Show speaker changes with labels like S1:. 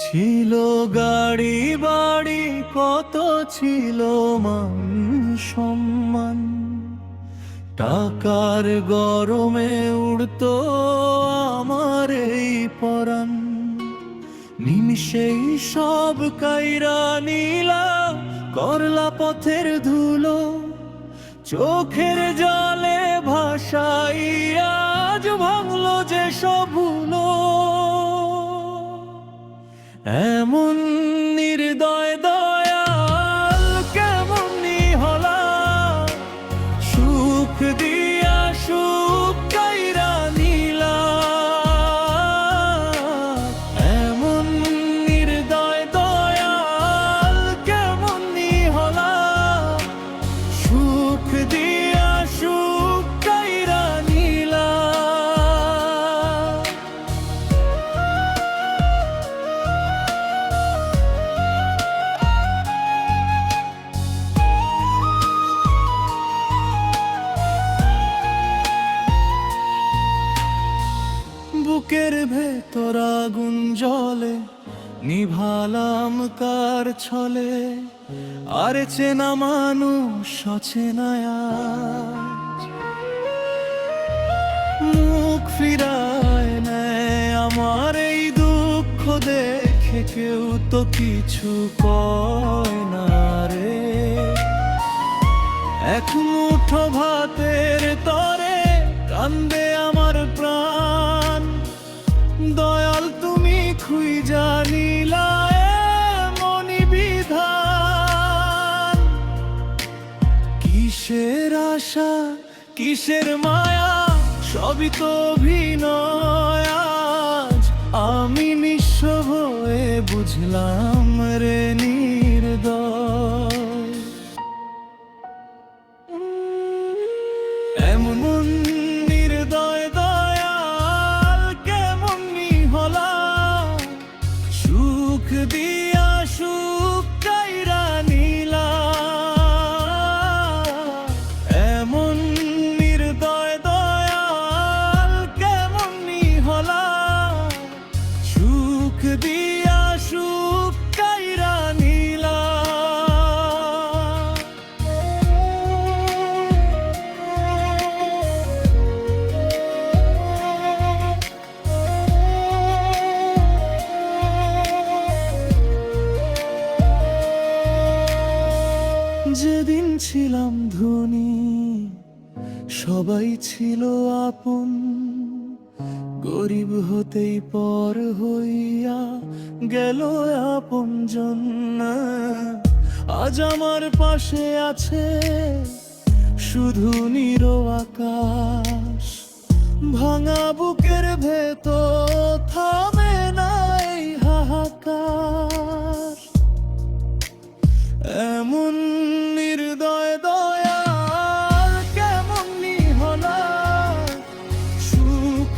S1: ছিল গাড়ি বাড়ি, কত ছিল মান সম্মান, টাকার গরমে উড়তো আমার এই পরাণ। নিমিষেই সব কাইরা নীলা করলা পথের ধুলো, চোখের জলে ভাসাইয়া আজ ভাঙলো যে সব ভুলো। এমন নির্দয় দয়াল কেমন হলা, সুখ দিয়া সুখ কাইরা নিলা। এমন নির্দয় দয়াল কেমন হলা, সুখ দিয়া সুখ কাইরা নিলা। বুকের ভেতর আগুন জ্বলে, নিভালাম কার ছলে, আর চেনা মানুষ অচেনা আজ। মুখ ফিরায় নেয় আমার এই দুঃখ দেখে, কেউ তো কিছু কয় না রে। এক মুঠো ভাতের তরে কান্দে আমার প্রাণ, দয়াল তুমি খুঁজা নিলা মনি বিধান। কিসের আশা কিসের মায়া, সবই তো অভিনয় আজ। আমি নিঃস্ব হয়ে বুঝলাম রে নির্দয়। এমন নির্দয় দয়াল কেমন হলা, সুখ দিয়া সুখ কাইরা নিলা। এমন নির্দয় দয়াল কেমন হলা, সুখ দিয়া সুখ কাইরা নিলা। যেদিন ছিলাম ধনী সবাই ছিল আপন, গরিব হতেই পর হইয়া গেল আপনজন। আজ আমার পাশে আছে শুধু নীরো আকাশ, ভাঙা বুকের ভেতর থামে নাই হাহাকার। এমন নির্দয় দয়াল কেমন হলা, সুখ